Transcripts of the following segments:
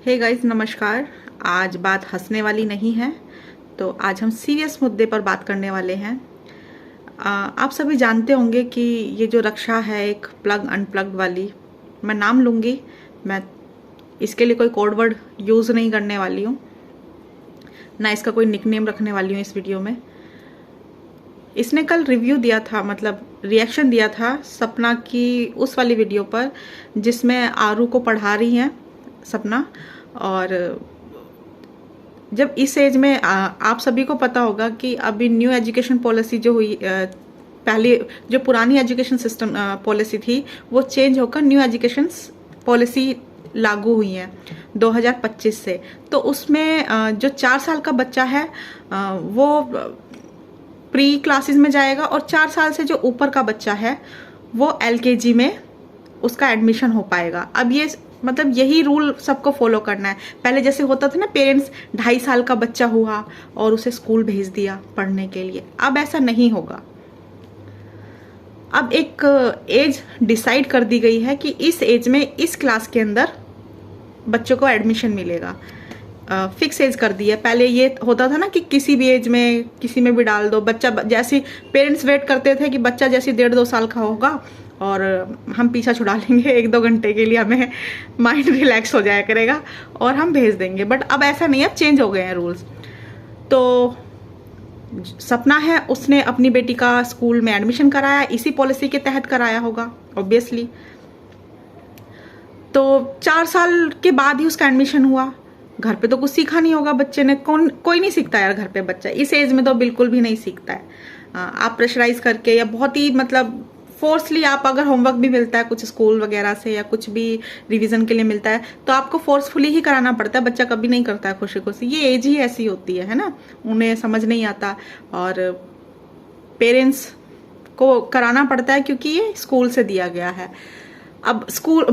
Hey guys, नमस्कार। आज बात हंसने वाली नहीं है, तो आज हम सीरियस मुद्दे पर बात करने वाले हैं। आप सभी जानते होंगे कि ये जो रक्षा है एक प्लग अनप्लग्ड वाली, मैं नाम लूँगी। मैं इसके लिए कोई कोड वर्ड यूज़ नहीं करने वाली हूँ, ना इसका कोई निकनेम रखने वाली हूँ इस वीडियो में। इसने कल रिव्यू दिया था, मतलब रिएक्शन दिया था सपना की उस वाली वीडियो पर जिसमें आरू को पढ़ा रही हैं सपना। और जब इस एज में आप सभी को पता होगा कि अभी न्यू एजुकेशन पॉलिसी जो हुई, पहले जो पुरानी एजुकेशन सिस्टम पॉलिसी थी वो चेंज होकर न्यू एजुकेशन पॉलिसी लागू हुई है 2025 से। तो उसमें जो 4 साल का बच्चा है वो प्री क्लासेस में जाएगा, और 4 साल से जो ऊपर का बच्चा है वो LKG में उसका एडमिशन हो पाएगा। अब ये मतलब यही रूल सबको फॉलो करना है। पहले जैसे होता था ना, पेरेंट्स 2.5 साल का बच्चा हुआ और उसे स्कूल भेज दिया पढ़ने के लिए, अब ऐसा नहीं होगा। अब एक एज डिसाइड कर दी गई है कि इस एज में इस क्लास के अंदर बच्चों को एडमिशन मिलेगा। फिक्स एज कर दी है। पहले ये होता था ना कि किसी भी एज में किसी में भी डाल दो बच्चा, जैसे पेरेंट्स वेट करते थे कि बच्चा जैसे 1.5-2 साल का होगा और हम पीछा छुड़ा लेंगे 1-2 घंटे के लिए, हमें माइंड रिलैक्स हो जाया करेगा और हम भेज देंगे। बट अब ऐसा नहीं है, अब चेंज हो गए हैं रूल्स। तो सपना है, उसने अपनी बेटी का स्कूल में एडमिशन कराया, इसी पॉलिसी के तहत कराया होगा ऑब्वियसली। तो 4 साल के बाद ही उसका एडमिशन हुआ। घर पे तो कुछ सीखा नहीं होगा बच्चे ने, कोई नहीं सीखता यार घर पे, बच्चा इस एज में तो बिल्कुल भी नहीं सीखता है। आप प्रेशराइज करके या बहुत ही मतलब फोर्सली, आप अगर होमवर्क भी मिलता है कुछ स्कूल वगैरह से या कुछ भी रिवीजन के लिए मिलता है तो आपको फोर्सफुली ही कराना पड़ता है। बच्चा कभी नहीं करता है खुशी खुशी, ये एज ही ऐसी होती है ना, उन्हें समझ नहीं आता और पेरेंट्स को कराना पड़ता है क्योंकि ये स्कूल से दिया गया है। अब स्कूल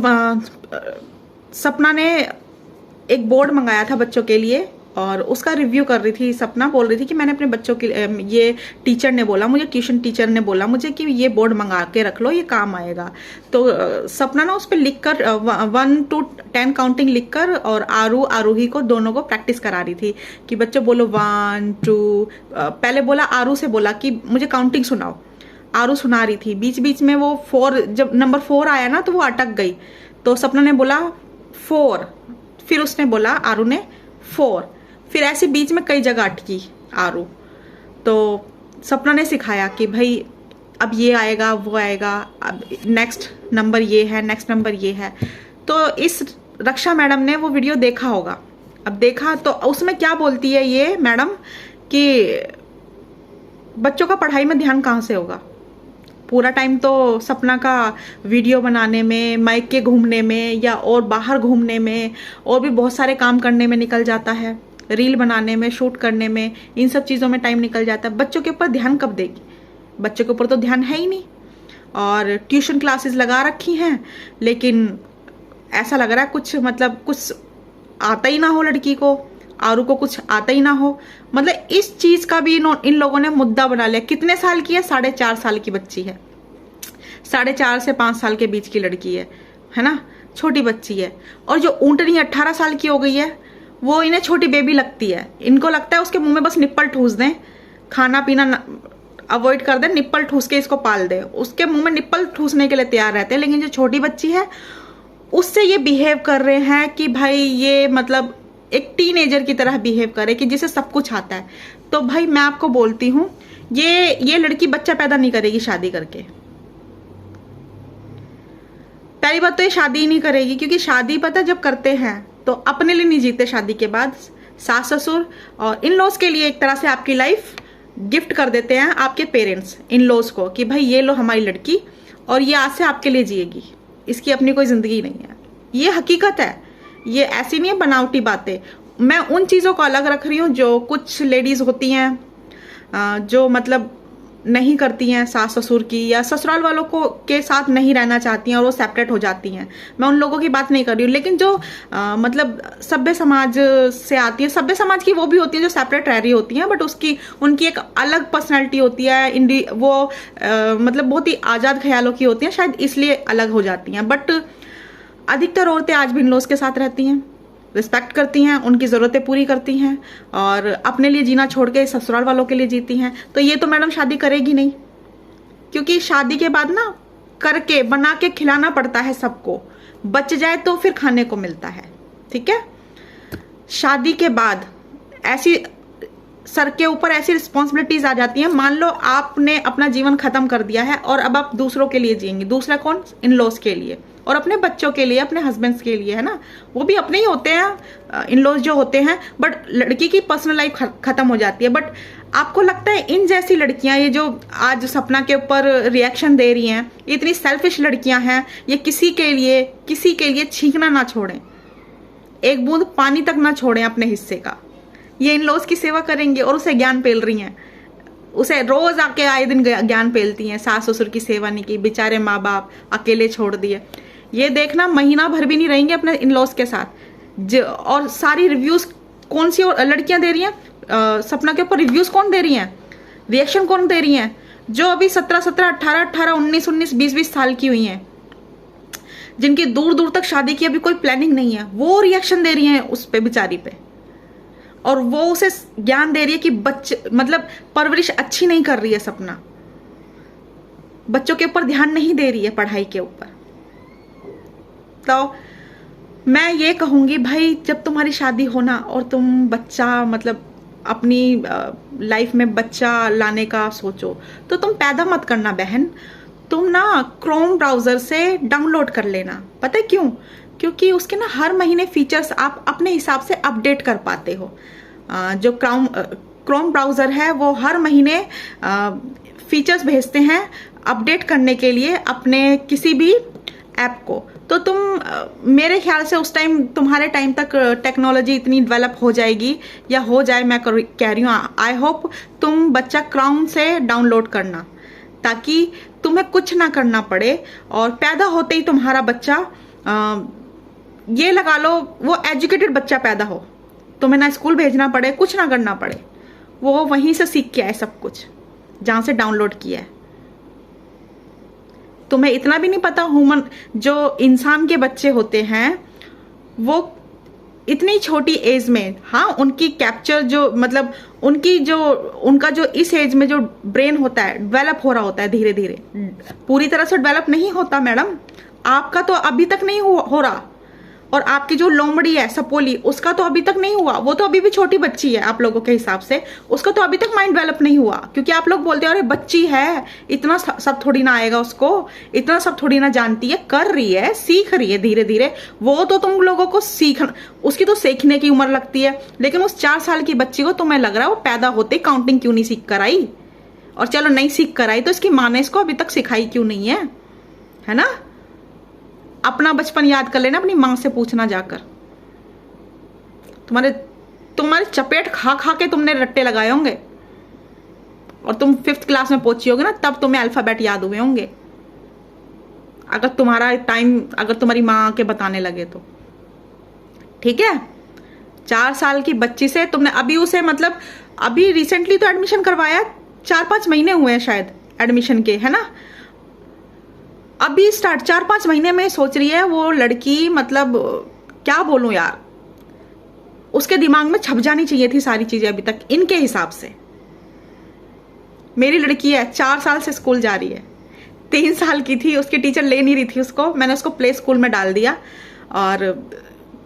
सपना ने एक बोर्ड मंगाया था बच्चों के लिए और उसका रिव्यू कर रही थी। सपना बोल रही थी कि मैंने अपने बच्चों के ये टीचर ने बोला मुझे, ट्यूशन टीचर ने बोला मुझे कि ये बोर्ड मंगा के रख लो, ये काम आएगा। तो सपना ना उस पर लिख कर 1 to 10 काउंटिंग लिखकर और आरूही को दोनों को प्रैक्टिस करा रही थी कि बच्चों बोलो 1 2। पहले बोला आरू से बोला कि मुझे काउंटिंग सुनाओ, आरू सुना रही थी। बीच बीच में वो 4, जब नंबर 4 आया ना तो वो अटक गई। तो सपना ने बोला 4, फिर उसने बोला आरू ने 4, फिर ऐसे बीच में कई जगह अटकी आरू। तो सपना ने सिखाया कि भाई अब ये आएगा वो आएगा, अब नेक्स्ट नंबर ये है, नेक्स्ट नंबर ये है। तो इस रक्षा मैडम ने वो वीडियो देखा होगा। अब देखा तो उसमें क्या बोलती है ये मैडम कि बच्चों का पढ़ाई में ध्यान कहाँ से होगा। पूरा टाइम तो सपना का वीडियो बनाने में, माइक के घूमने में या और बाहर घूमने में और भी बहुत सारे काम करने में निकल जाता है, रील बनाने में, शूट करने में, इन सब चीज़ों में टाइम निकल जाता है। बच्चों के ऊपर ध्यान कब देगी? बच्चों के ऊपर तो ध्यान है ही नहीं। और ट्यूशन क्लासेस लगा रखी हैं, लेकिन ऐसा लग रहा है कुछ मतलब कुछ आता ही ना हो लड़की को, आरू को कुछ आता ही ना हो। मतलब इस चीज का भी इन लोगों ने मुद्दा बना लिया। कितने साल की है? 4.5 साल की बच्ची है, 4.5 से 5 साल के बीच की लड़की है ना, छोटी बच्ची है। और जो ऊँटनी 18 साल की हो गई है वो इन्हें छोटी बेबी लगती है। इनको लगता है उसके मुंह में बस निप्पल ठूस दें, खाना पीना अवॉइड कर दें, निप्पल ठूस के इसको पाल दें। उसके मुंह में निप्पल ठूसने के लिए तैयार रहते हैं। लेकिन जो छोटी बच्ची है उससे ये बिहेव कर रहे हैं कि भाई ये मतलब एक टीनेजर की तरह बिहेव करे कि जिसे सब कुछ आता है। तो भाई मैं आपको बोलती हूँ, ये लड़की बच्चा पैदा नहीं करेगी शादी करके। पहली बात तो ये शादी ही नहीं करेगी, क्योंकि शादी पता जब करते हैं तो अपने लिए नहीं जीते। शादी के बाद सास ससुर और इन लॉज के लिए एक तरह से आपकी लाइफ गिफ्ट कर देते हैं आपके पेरेंट्स इन लॉज को कि भाई ये लो हमारी लड़की और ये आज से आपके लिए जिएगी, इसकी अपनी कोई जिंदगी नहीं है। ये हकीकत है, ये ऐसी नहीं है बनावटी बातें। मैं उन चीज़ों को अलग रख रही हूँ जो कुछ लेडीज होती हैं जो मतलब नहीं करती हैं सास ससुर की, या ससुराल वालों को के साथ नहीं रहना चाहती हैं और वो सेपरेट हो जाती हैं। मैं उन लोगों की बात नहीं कर रही हूँ। लेकिन जो मतलब सभ्य समाज से आती है, सभ्य समाज की वो भी होती है जो सेपरेट रह रही होती हैं, बट उनकी एक अलग पर्सनैलिटी होती है। वो मतलब बहुत ही आज़ाद ख्यालों की होती हैं, शायद इसलिए अलग हो जाती हैं। बट अधिकतर औरतें आज भी इन लॉज के साथ रहती हैं। रिस्पेक्ट करती हैं, उनकी ज़रूरतें पूरी करती हैं और अपने लिए जीना छोड़ के ससुराल वालों के लिए जीती हैं, तो ये तो मैडम शादी करेगी नहीं, क्योंकि शादी के बाद ना करके बना के खिलाना पड़ता है सबको, बच जाए तो फिर खाने को मिलता है। ठीक है, शादी के बाद ऐसी सर के ऊपर ऐसी रिस्पॉन्सिबिलिटीज आ जाती हैं, मान लो आपने अपना जीवन खत्म कर दिया है और अब आप दूसरों के लिए जिएंगे। दूसरा कौन? इन लॉज के लिए और अपने बच्चों के लिए, अपने हस्बैंड्स के लिए, है ना, वो भी अपने ही होते हैं इन लॉज जो होते हैं, बट लड़की की पर्सनल लाइफ खत्म हो जाती है। बट आपको लगता है इन जैसी लड़कियां, ये जो आज सपना के ऊपर रिएक्शन दे रही हैं, इतनी सेल्फिश लड़कियां हैं, ये किसी के लिए छींकना ना छोड़ें, एक बूंद पानी तक ना छोड़ें अपने हिस्से का। ये इन लॉज की सेवा करेंगे और उसे ज्ञान पेल रही हैं, उसे रोज आके आए दिन ज्ञान पेलती हैं, सास ससुर की सेवा नहीं की, बेचारे माँ बाप अकेले छोड़ दिए। ये देखना महीना भर भी नहीं रहेंगे अपने इन लॉज के साथ। और सारी रिव्यूज कौन सी लड़कियां दे रही हैं सपना के ऊपर? रिव्यूज कौन दे रही हैं, रिएक्शन कौन दे रही हैं? जो अभी 17, 18, 19, 20 साल की हुई हैं, जिनकी दूर दूर तक शादी की अभी कोई प्लानिंग नहीं है, वो रिएक्शन दे रही हैं उस पे, बेचारी पे। और वो उसे ज्ञान दे रही है कि बच्चे मतलब परवरिश अच्छी नहीं कर रही है सपना, बच्चों के ऊपर ध्यान नहीं दे रही है, पढ़ाई के ऊपर। तो मैं ये कहूंगी भाई, जब तुम्हारी शादी होना और तुम बच्चा मतलब अपनी लाइफ में बच्चा लाने का सोचो, तो तुम पैदा मत करना बहन, तुम ना क्रोम ब्राउजर से डाउनलोड कर लेना। पता है क्यों? क्योंकि उसके ना हर महीने फीचर्स आप अपने हिसाब से अपडेट कर पाते हो। जो क्रोम ब्राउजर है वो हर महीने फीचर्स भेजते हैं अपडेट करने के लिए अपने किसी भी ऐप को। तो तुम मेरे ख्याल से उस टाइम, तुम्हारे टाइम तक टेक्नोलॉजी इतनी डेवलप हो जाएगी या हो जाए, मैं कह रही हूँ, आई होप तुम बच्चा क्राउन से डाउनलोड करना, ताकि तुम्हें कुछ ना करना पड़े और पैदा होते ही तुम्हारा बच्चा ये लगा लो वो एजुकेटेड बच्चा पैदा हो, तुम्हें ना स्कूल भेजना पड़े, कुछ ना करना पड़े, वो वहीं से सीख के आए सब कुछ जहां से डाउनलोड किया है। तुम्हें इतना भी नहीं पता, ह्यूमन जो इंसान के बच्चे होते हैं वो इतनी छोटी एज में, हाँ उनकी कैप्चर जो मतलब उनका जो इस एज में जो ब्रेन होता है डेवलप हो रहा होता है धीरे धीरे, पूरी तरह से डेवलप नहीं होता मैडम। आपका तो अभी तक नहीं हो रहा, और आपकी जो लोमड़ी है सपोली, उसका तो अभी तक नहीं हुआ, वो तो अभी भी छोटी बच्ची है आप लोगों के हिसाब से, उसका तो अभी तक माइंड डेवलप नहीं हुआ। क्योंकि आप लोग बोलते हो अरे बच्ची है, इतना सब थोड़ी ना आएगा उसको, इतना सब थोड़ी ना जानती है, कर रही है, सीख रही है धीरे धीरे। वो तो तुम लोगों को सीखना, उसकी तो सीखने की उम्र लगती है, लेकिन उस 4 साल की बच्ची को तुम्हें लग रहा है वो पैदा होते काउंटिंग क्यों नहीं सीख कर आई? और चलो नहीं सीख कर आई तो इसकी माँ ने इसको अभी तक सिखाई क्यों नहीं है ना? अपना बचपन याद कर लेना, अपनी मां से पूछना जाकर। तुम्हारे चपेट खा खा के तुमने रट्टे लगाए होंगे और तुम 5th क्लास में पहुंची होगी ना, तब तुम्हें अल्फाबेट याद हुए होंगे, अगर तुम्हारा टाइम, अगर तुम्हारी मां के बताने लगे तो। ठीक है, 4 साल की बच्ची से तुमने अभी उसे मतलब अभी रिसेंटली तो एडमिशन करवाया, 4-5 महीने हुए हैं शायद एडमिशन के, है ना? अभी स्टार्ट 4-5 महीने में सोच रही है वो लड़की, मतलब क्या बोलूं यार, उसके दिमाग में छप जानी चाहिए थी सारी चीजें अभी तक इनके हिसाब से। मेरी लड़की है 4 साल से स्कूल जा रही है, 3 साल की थी, उसकी टीचर ले नहीं रही थी उसको, मैंने उसको प्ले स्कूल में डाल दिया और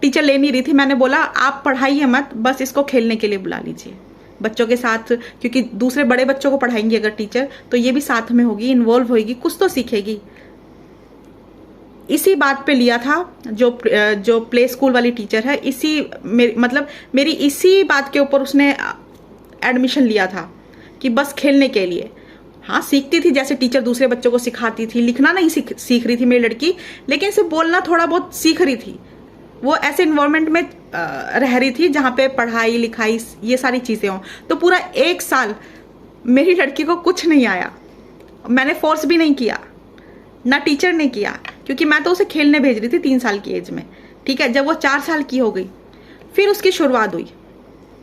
टीचर ले नहीं रही थी। मैंने बोला आप पढ़ाइए मत, बस इसको खेलने के लिए बुला लीजिए बच्चों के साथ, क्योंकि दूसरे बड़े बच्चों को पढ़ाएंगी अगर टीचर तो ये भी साथ में होगी, इन्वॉल्व होगी, कुछ तो सीखेगी। इसी बात पे लिया था जो प्ले स्कूल वाली टीचर है, मेरी इसी बात के ऊपर उसने एडमिशन लिया था कि बस खेलने के लिए। हाँ सीखती थी जैसे टीचर दूसरे बच्चों को सिखाती थी, लिखना नहीं सीख रही थी मेरी लड़की, लेकिन इसे बोलना थोड़ा बहुत सीख रही थी। वो ऐसे इन्वायरमेंट में रह रही थी जहाँ पे पढ़ाई लिखाई ये सारी चीजें हों। तो पूरा 1 साल मेरी लड़की को कुछ नहीं आया, मैंने फोर्स भी नहीं किया, ना टीचर ने किया, क्योंकि मैं तो उसे खेलने भेज रही थी 3 साल की एज में। ठीक है, जब वो 4 साल की हो गई फिर उसकी शुरुआत हुई,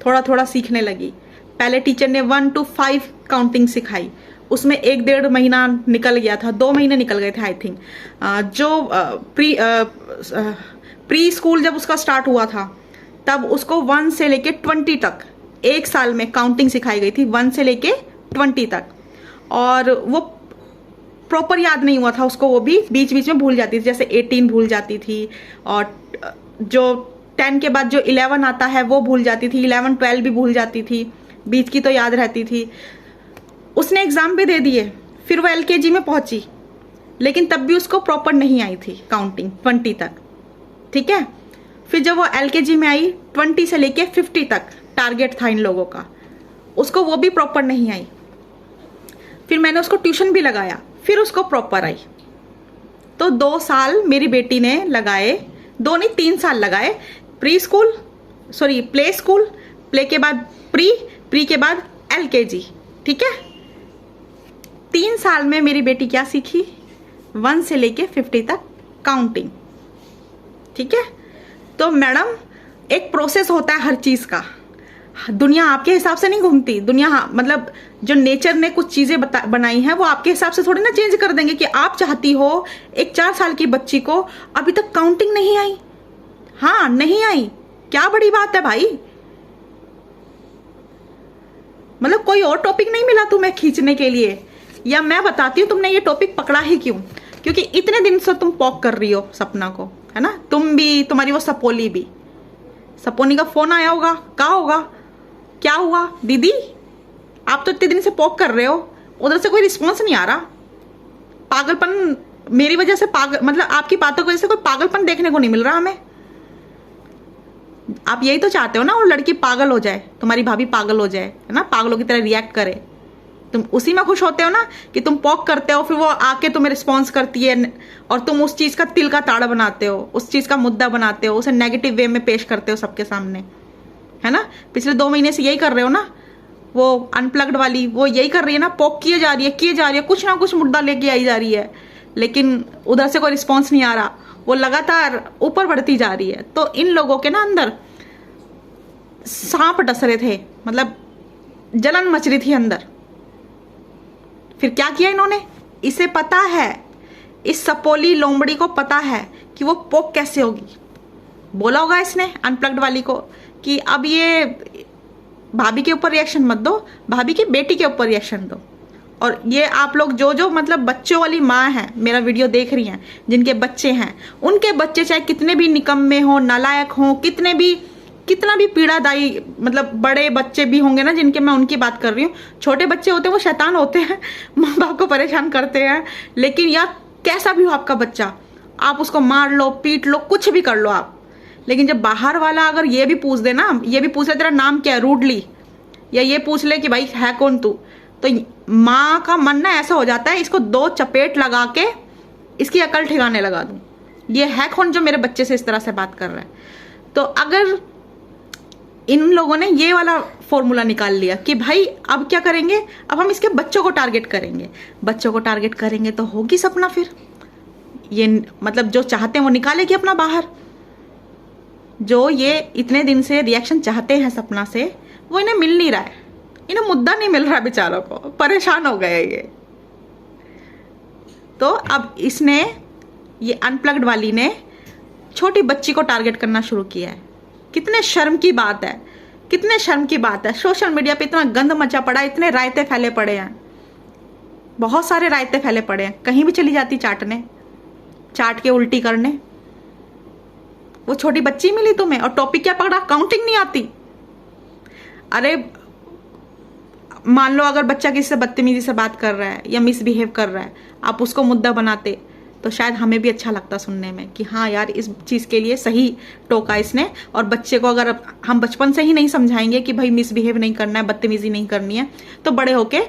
थोड़ा थोड़ा सीखने लगी। पहले टीचर ने 1 to 5 काउंटिंग सिखाई, उसमें 1-1.5 महीना निकल गया था, 2 महीने निकल गए थे आई थिंक। जो प्री स्कूल जब उसका स्टार्ट हुआ था तब उसको 1 से लेके 20 तक एक साल में काउंटिंग सिखाई गई थी, 1 से लेके 20 तक। और वो प्रॉपर याद नहीं हुआ था उसको, वो भी बीच बीच में भूल जाती थी, जैसे 18 भूल जाती थी, और जो 10 के बाद जो 11 आता है वो भूल जाती थी, 11 12 भी भूल जाती थी, बीच की तो याद रहती थी। उसने एग्ज़ाम भी दे दिए, फिर वो LKG में पहुंची, लेकिन तब भी उसको प्रॉपर नहीं आई थी काउंटिंग 20 तक, ठीक है। फिर जब वो LKG में आई 20 से लेके 50 तक टारगेट था इन लोगों का, उसको वो भी प्रॉपर नहीं आई। फिर मैंने उसको ट्यूशन भी लगाया, फिर उसको प्रॉपर आई। तो 2 साल मेरी बेटी ने लगाए, 2 नहीं 3 साल लगाए, प्ले स्कूल, प्ले के बाद प्री के बाद LKG, ठीक है। 3 साल में मेरी बेटी क्या सीखी, 1 से लेके 50 तक काउंटिंग, ठीक है। तो मैडम एक प्रोसेस होता है हर चीज़ का, दुनिया आपके हिसाब से नहीं घूमती। दुनिया मतलब जो नेचर ने कुछ चीज़ें बनाई हैं वो आपके हिसाब से थोड़ी ना चेंज कर देंगे कि आप चाहती हो एक 4 साल की बच्ची को अभी तक काउंटिंग नहीं आई, हाँ नहीं आई, क्या बड़ी बात है भाई। मतलब कोई और टॉपिक नहीं मिला तुम्हें खींचने के लिए, या मैं बताती हूँ तुमने ये टॉपिक पकड़ा ही क्यों, क्योंकि इतने दिन से तुम पॉक कर रही हो सपना को, है ना। तुम भी, तुम्हारी वो सपोली भी, सपोनी का फोन आया होगा, कहा होगा क्या हुआ दीदी, आप तो इतने दिन से पॉक कर रहे हो, उधर से कोई रिस्पॉन्स नहीं आ रहा। पागलपन मेरी वजह से, मतलब आपकी बातों की वजह से कोई पागलपन देखने को नहीं मिल रहा हमें। आप यही तो चाहते हो ना, वो लड़की पागल हो जाए, तुम्हारी भाभी पागल हो जाए, है ना, पागलों की तरह रिएक्ट करे। तुम उसी में खुश होते हो ना कि तुम पॉक करते हो, फिर वो आके तुम्हें रिस्पॉन्स करती है और तुम उस चीज़ का तिल का ताड़ा बनाते हो, उस चीज़ का मुद्दा बनाते हो, उसे नेगेटिव वे में पेश करते हो सबके सामने, है ना। पिछले 2 महीने से यही कर रहे हो ना, वो अनप्लग्ड वाली वो यही कर रही है ना, पॉक किए जा रही है, कुछ ना कुछ मुद्दा लेके आई जा रही है, लेकिन उधर से कोई रिस्पॉन्स नहीं आ रहा, वो लगातार ऊपर बढ़ती जा रही है। तो इन लोगों के ना अंदर सांप डस रहे थे, मतलब जलन मच रही थी अंदर। फिर क्या किया इन्होंने, इसे पता है, इस सपोली लोमड़ी को पता है कि वो पॉक कैसे होगी। बोला होगा इसने अनप्लग्ड वाली को कि अब ये भाभी के ऊपर रिएक्शन मत दो, भाभी की बेटी के ऊपर रिएक्शन दो। और ये आप लोग जो मतलब बच्चों वाली माँ हैं, मेरा वीडियो देख रही हैं, जिनके बच्चे हैं, उनके बच्चे चाहे कितने भी निकम्मे हों, नालायक हों, कितना भी पीड़ादायी, मतलब बड़े बच्चे भी होंगे ना जिनके, मैं उनकी बात कर रही हूँ। छोटे बच्चे होते हैं वो शैतान होते हैं, माँ बाप को परेशान करते हैं, लेकिन यार कैसा भी हो आपका बच्चा, आप उसको मार लो, पीट लो, कुछ भी कर लो आप, लेकिन जब बाहर वाला अगर ये भी पूछ दे ना, ये भी पूछ ले तेरा नाम क्या है रूडली, या ये पूछ ले कि भाई है कौन तू, तो माँ का मन ना ऐसा हो जाता है, इसको 2 चपेट लगा के इसकी अकल ठिकाने लगा दूं, ये है कौन जो मेरे बच्चे से इस तरह से बात कर रहा है। तो अगर इन लोगों ने ये वाला फॉर्मूला निकाल लिया कि भाई अब क्या करेंगे, अब हम इसके बच्चों को टारगेट करेंगे, बच्चों को टारगेट करेंगे तो होगी सपना, फिर ये मतलब जो चाहते हैं वो निकालेगी अपना बाहर। जो ये इतने दिन से रिएक्शन चाहते हैं सपना से, वो इन्हें मिल नहीं रहा है, इन्हें मुद्दा नहीं मिल रहा है, बेचारों को परेशान हो गए ये। तो अब इसने, ये अनप्लग्ड वाली ने छोटी बच्ची को टारगेट करना शुरू किया है। कितने शर्म की बात है, कितने शर्म की बात है। सोशल मीडिया पे इतना गंद मचा पड़ा है, इतने रायते फैले पड़े हैं, बहुत सारे रायते फैले पड़े हैं, कहीं भी चली जाती चाटने, चाट के उल्टी करने। वो छोटी बच्ची मिली तुम्हें और टॉपिक क्या पकड़ा, काउंटिंग नहीं आती। अरे मान लो अगर बच्चा किसी से बदतमीजी से बात कर रहा है या मिसबिहेव कर रहा है, आप उसको मुद्दा बनाते तो शायद हमें भी अच्छा लगता सुनने में कि हाँ यार इस चीज़ के लिए सही टोका इसने। और बच्चे को अगर हम बचपन से ही नहीं समझाएंगे कि भाई मिसबिहेव नहीं करना है, बदतमीजी नहीं करनी है, तो बड़े होके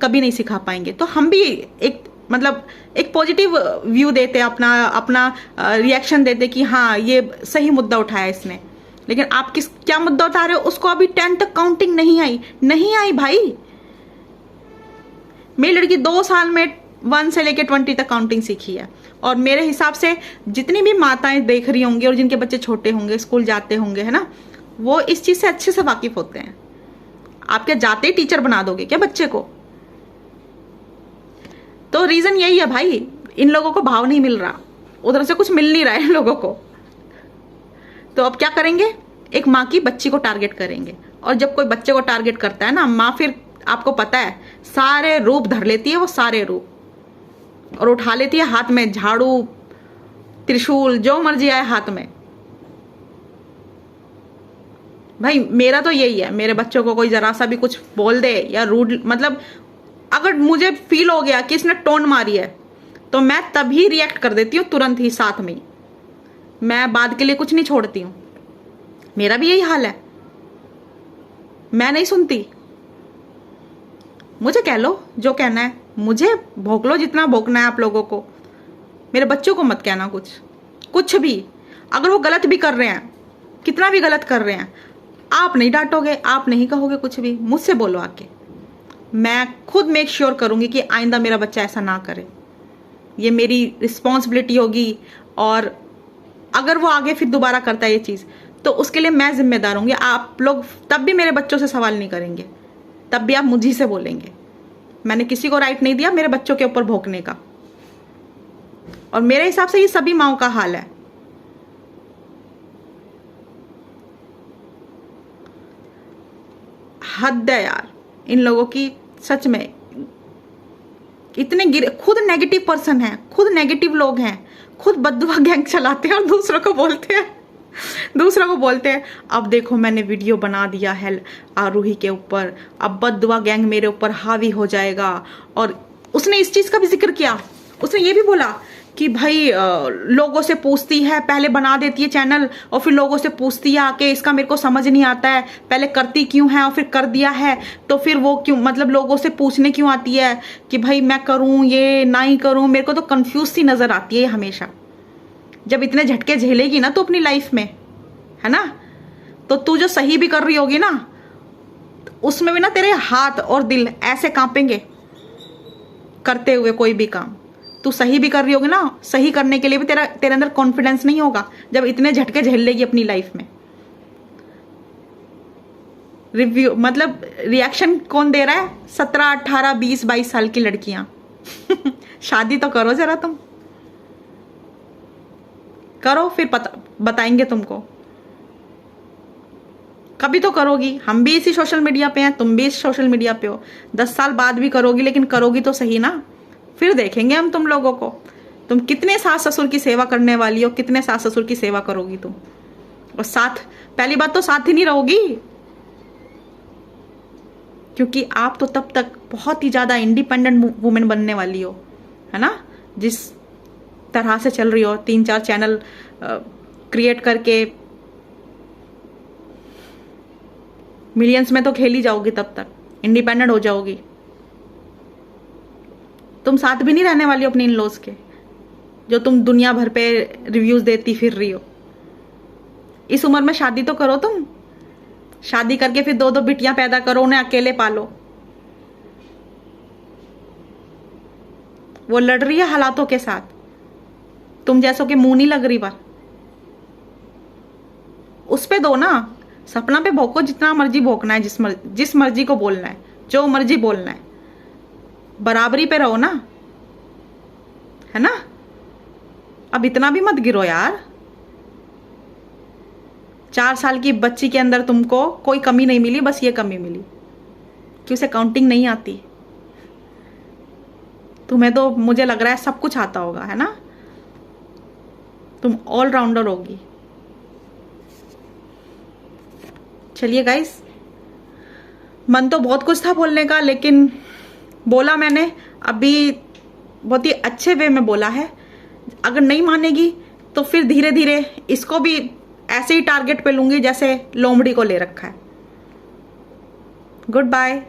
कभी नहीं सिखा पाएंगे। तो हम भी एक पॉजिटिव व्यू देते, अपना रिएक्शन देते कि हाँ ये सही मुद्दा उठाया इसने। लेकिन आप क्या मुद्दा उठा रहे हो, उसको अभी 10 तक काउंटिंग नहीं आई भाई। मेरी लड़की 2 साल में 1 से लेके 20 तक काउंटिंग सीखी है। और मेरे हिसाब से जितनी भी माताएं देख रही होंगी और जिनके बच्चे छोटे होंगे, स्कूल जाते होंगे, है ना, वो इस चीज से अच्छे से वाकिफ होते हैं। आप क्या जाते ही टीचर बना दोगे क्या बच्चे को? तो रीजन यही है भाई, इन लोगों को भाव नहीं मिल रहा, उधर से कुछ मिल नहीं रहा है इन लोगों को। तो अब क्या करेंगे, एक माँ की बच्ची को टारगेट करेंगे। और जब कोई बच्चे को टारगेट करता है ना माँ, फिर आपको पता है सारे रूप धर लेती है वो, सारे रूप, और उठा लेती है हाथ में झाड़ू, त्रिशूल, जो मर्जी आए हाथ में। भाई मेरा तो यही है, मेरे बच्चों को कोई जरा सा भी कुछ बोल दे या रूड, मतलब अगर मुझे फील हो गया कि इसने टोन मारी है तो मैं तभी रिएक्ट कर देती हूँ, तुरंत ही, साथ में ही। मैं बाद के लिए कुछ नहीं छोड़ती हूँ। मेरा भी यही हाल है, मैं नहीं सुनती। मुझे कह लो जो कहना है, मुझे भोंक लो जितना भोंकना है आप लोगों को, मेरे बच्चों को मत कहना कुछ भी। अगर वो गलत भी कर रहे हैं, कितना भी गलत कर रहे हैं, आप नहीं डांटोगे, आप नहीं कहोगे कुछ भी, मुझसे बोलो आके। मैं खुद मेक श्योर करूंगी कि आइंदा मेरा बच्चा ऐसा ना करे। ये मेरी रिस्पॉन्सिबिलिटी होगी, और अगर वो आगे फिर दोबारा करता है ये चीज़, तो उसके लिए मैं जिम्मेदार होंगी। आप लोग तब भी मेरे बच्चों से सवाल नहीं करेंगे, तब भी आप मुझी से बोलेंगे। मैंने किसी को राइट नहीं दिया मेरे बच्चों के ऊपर भौंकने का, और मेरे हिसाब से ये सभी माँओं का हाल है। हद है यार इन लोगों की, सच में। इतने गिरे, खुद नेगेटिव पर्सन हैं, खुद नेगेटिव लोग हैं, खुद बददुआ गैंग चलाते हैं और दूसरों को बोलते हैं अब देखो मैंने वीडियो बना दिया है आरूही के ऊपर, अब बददुआ गैंग मेरे ऊपर हावी हो जाएगा। और उसने इस चीज का भी जिक्र किया, उसने ये भी बोला कि भाई लोगों से पूछती है, पहले बना देती है चैनल और फिर लोगों से पूछती है आके, इसका मेरे को समझ नहीं आता है, पहले करती क्यों है और फिर कर दिया है तो फिर वो क्यों, मतलब लोगों से पूछने क्यों आती है कि भाई मैं करूं ये नहीं करूं। मेरे को तो कंफ्यूज सी नजर आती है हमेशा। जब इतने झटके झेलेगी ना तो अपनी लाइफ में, है ना, तो तू जो सही भी कर रही होगी ना, उसमें भी ना तेरे हाथ और दिल ऐसे कांपेंगे करते हुए कोई भी काम। तू सही भी कर रही होगी ना, सही करने के लिए भी तेरे अंदर कॉन्फिडेंस नहीं होगा जब इतने झटके झेल लेगी अपनी लाइफ में। रिव्यू मतलब रिएक्शन कौन दे रहा है? 17, 18, 20, 22 साल की लड़कियां। शादी तो करो जरा, तुम करो, फिर बताएंगे तुमको। कभी तो करोगी, हम भी इसी सोशल मीडिया पे हैं, तुम भी इस सोशल मीडिया पे हो। 10 साल बाद भी करोगी, लेकिन करोगी तो सही ना, फिर देखेंगे हम तुम लोगों को। तुम कितने सास ससुर की सेवा करने वाली हो, कितने सास ससुर की सेवा करोगी तुम। और साथ, पहली बात तो साथ ही नहीं रहोगी, क्योंकि आप तो तब तक बहुत ही ज्यादा इंडिपेंडेंट वुमेन बनने वाली हो, है ना। जिस तरह से चल रही हो, 3-4 चैनल क्रिएट करके मिलियंस में तो खेली जाओगी, तब तक इंडिपेंडेंट हो जाओगी। तुम साथ भी नहीं रहने वाली हो अपने इन लॉज के, जो तुम दुनिया भर पे रिव्यूज देती फिर रही हो। इस उम्र में शादी तो करो तुम, शादी करके फिर 2-2 बिटियां पैदा करो, उन्हें अकेले पालो। वो लड़ रही है हालातों के साथ, तुम जैसों के मुंह नहीं लग रही बार। उस पे दो ना, सपना पे भोंको जितना मर्जी भोंकना है, जिस मर्जी को बोलना है, जो मर्जी बोलना है, बराबरी पे रहो ना, है ना। अब इतना भी मत गिरो यार। 4 साल की बच्ची के अंदर तुमको कोई कमी नहीं मिली, बस ये कमी मिली कि उसे काउंटिंग नहीं आती। तुम्हें तो मुझे लग रहा है सब कुछ आता होगा, है ना, तुम ऑलराउंडर होगी। चलिए गाइस, मन तो बहुत कुछ था बोलने का, लेकिन बोला मैंने अभी बहुत ही अच्छे वे में बोला है। अगर नहीं मानेगी तो फिर धीरे धीरे इसको भी ऐसे ही टारगेट पे लूंगी जैसे लोमड़ी को ले रखा है। Good bye.